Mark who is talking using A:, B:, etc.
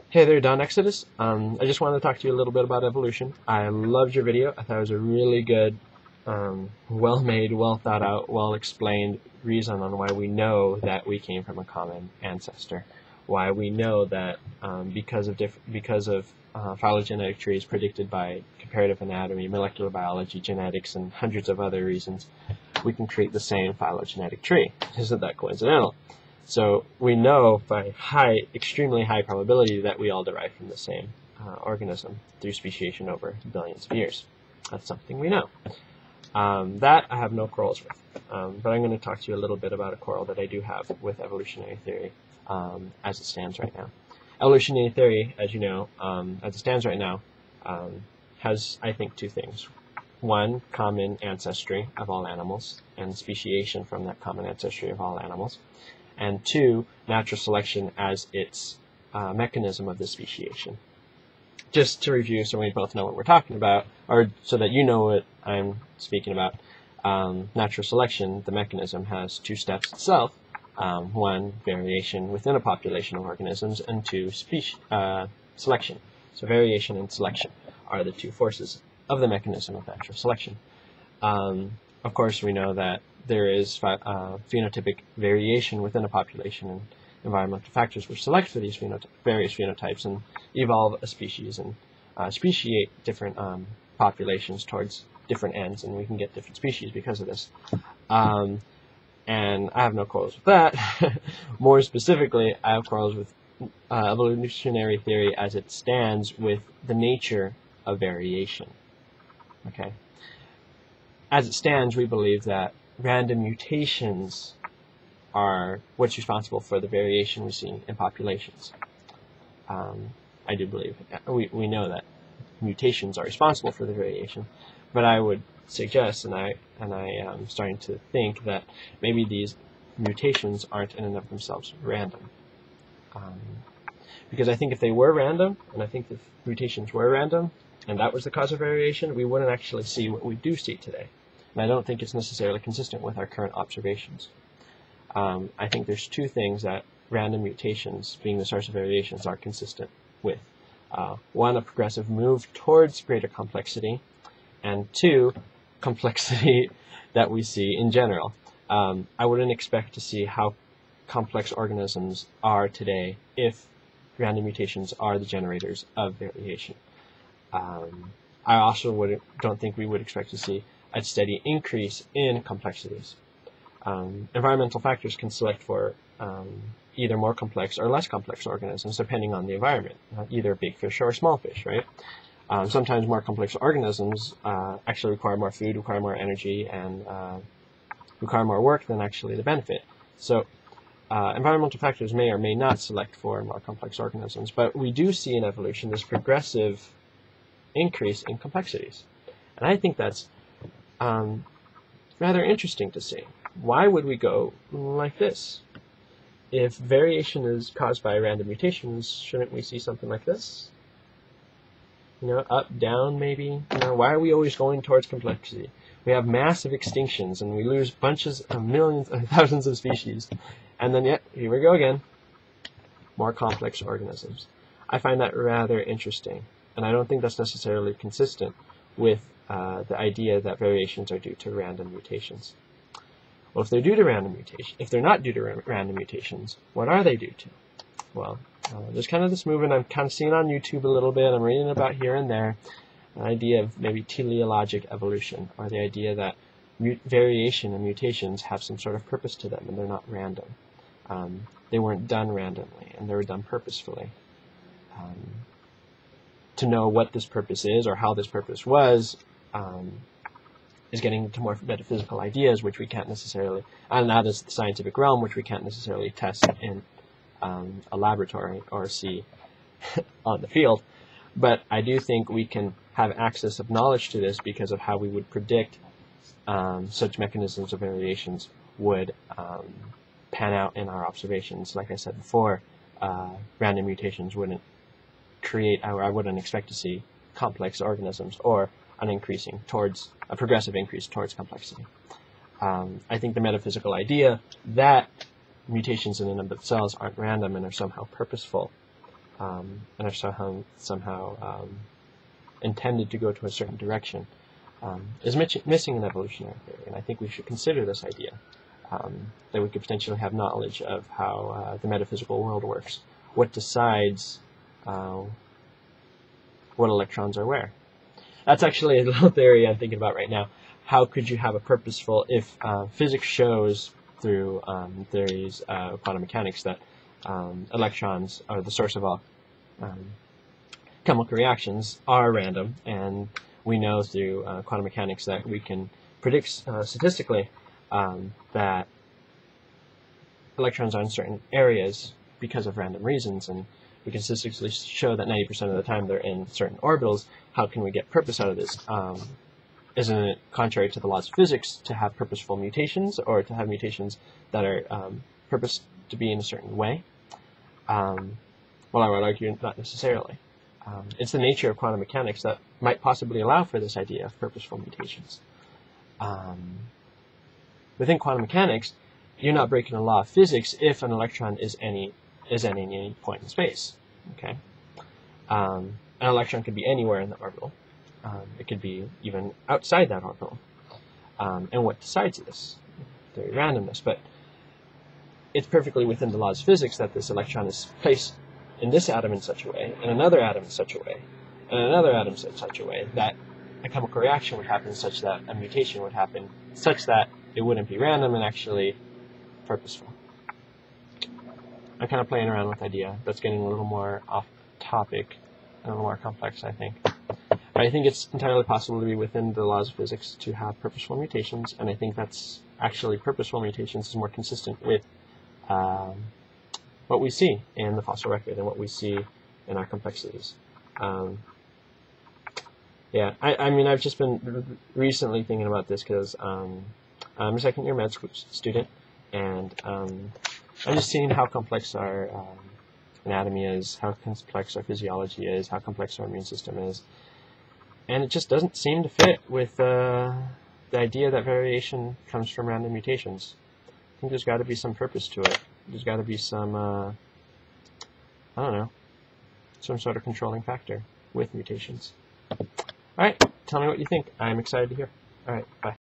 A: Hey there, Don Exodus. I just wanted to talk to you a little bit about evolution. I loved your video. I thought it was a really good, well-made, well-thought-out, well-explained reason on why we know that we came from a common ancestor. Why we know that because of phylogenetic trees predicted by comparative anatomy, molecular biology, genetics, and hundreds of other reasons, we can create the same phylogenetic tree. Isn't that coincidental? So we know by extremely high probability that we all derive from the same organism through speciation over billions of years. That's something we know. That I have no quarrels with. But I'm going to talk to you a little bit about a quarrel that I do have with evolutionary theory as it stands right now. Evolutionary theory, as you know, as it stands right now, has, I think, two things. One, common ancestry of all animals and speciation from that common ancestry of all animals. And two, natural selection as its mechanism of the speciation. Just to review so we both know what we're talking about, or so that you know what I'm speaking about, natural selection, the mechanism, has two steps itself. One, variation within a population of organisms, and two, selection. So variation and selection are the two forces of the mechanism of natural selection. Of course, we know that there is phenotypic variation within a population, and environmental factors which select for these various phenotypes and evolve a species and speciate different populations towards different ends, and we can get different species because of this. And I have no quarrels with that. More specifically, I have quarrels with evolutionary theory as it stands with the nature of variation. Okay. As it stands, we believe that random mutations are what's responsible for the variation we see in populations. I do believe, we know that mutations are responsible for the variation, but I would suggest, and I am starting to think, that maybe these mutations aren't in and of themselves random. Because I think if they were random, and I think if mutations were random, and that was the cause of variation, we wouldn't actually see what we do see today. And I don't think it's necessarily consistent with our current observations. I think there's two things that random mutations, being the source of variations, are consistent with. One, a progressive move towards greater complexity, and two, complexity that we see in general. I wouldn't expect to see how complex organisms are today if random mutations are the generators of variation. I also don't think we would expect to see a steady increase in complexities. Environmental factors can select for either more complex or less complex organisms depending on the environment, either big fish or small fish, right? Sometimes more complex organisms actually require more food, require more energy, and require more work than actually the benefit. So environmental factors may or may not select for more complex organisms, but we do see in evolution this progressive increase in complexities. And I think that's rather interesting to see. Why would we go like this? If variation is caused by random mutations, shouldn't we see something like this? You know, up, down, maybe? You know, why are we always going towards complexity? We have massive extinctions, and we lose bunches of millions and thousands of species. And then, yet, here we go again. More complex organisms. I find that rather interesting, and I don't think that's necessarily consistent with the idea that variations are due to random mutations. Well, if they're due to random mutations, if they're not due to random mutations, what are they due to? Well, there's kind of this movement I'm kind of seeing on YouTube a little bit. I'm reading about here and there, an idea of maybe teleologic evolution, or the idea that variation and mutations have some sort of purpose to them, and they're not random. They weren't done randomly, and they were done purposefully. To know what this purpose is, or how this purpose was, is getting into more metaphysical ideas, which we can't necessarily, and that is the scientific realm, which we can't necessarily test in a laboratory or see on the field. But I do think we can have access of knowledge to this because of how we would predict such mechanisms of variations would pan out in our observations. Like I said before, random mutations wouldn't create, I wouldn't expect to see complex organisms or a progressive increase towards complexity. I think the metaphysical idea that mutations in and of themselves aren't random and are somehow purposeful and are somehow intended to go to a certain direction, is missing in evolutionary theory. And I think we should consider this idea, that we could potentially have knowledge of how the metaphysical world works. What decides what electrons are where? That's actually a little theory I'm thinking about right now. How could you have a purposeful, if physics shows through theories of quantum mechanics that electrons are the source of all chemical reactions are random, and we know through quantum mechanics that we can predict statistically that electrons are in certain areas because of random reasons, and we can statistically show that 90% of the time they're in certain orbitals. How can we get purpose out of this? Isn't it contrary to the laws of physics to have purposeful mutations, or to have mutations that are purposed to be in a certain way? Well, I would argue not necessarily. It's the nature of quantum mechanics that might possibly allow for this idea of purposeful mutations. Within quantum mechanics, you're not breaking a law of physics if an electron is at any point in space. Okay, an electron could be anywhere in the orbital. It could be even outside that orbital. And what decides this? Theory of randomness. But it's perfectly within the laws of physics that this electron is placed in this atom in such a way, and another atom in such a way, and another atom in such a way, that a chemical reaction would happen such that a mutation would happen such that it wouldn't be random and actually purposeful. I'm kind of playing around with the idea. That's getting a little more off topic and a little more complex, I think. But I think it's entirely possible to be within the laws of physics to have purposeful mutations, and I think that's actually purposeful mutations is more consistent with what we see in the fossil record and what we see in our complexities. Yeah, I mean, I've just been recently thinking about this because I'm a second-year med school student, and I'm just seeing how complex our anatomy is, how complex our physiology is, how complex our immune system is, and it just doesn't seem to fit with the idea that variation comes from random mutations. I think there's got to be some purpose to it. There's got to be some, I don't know, some sort of controlling factor with mutations. Alright, tell me what you think. I'm excited to hear. Alright, bye.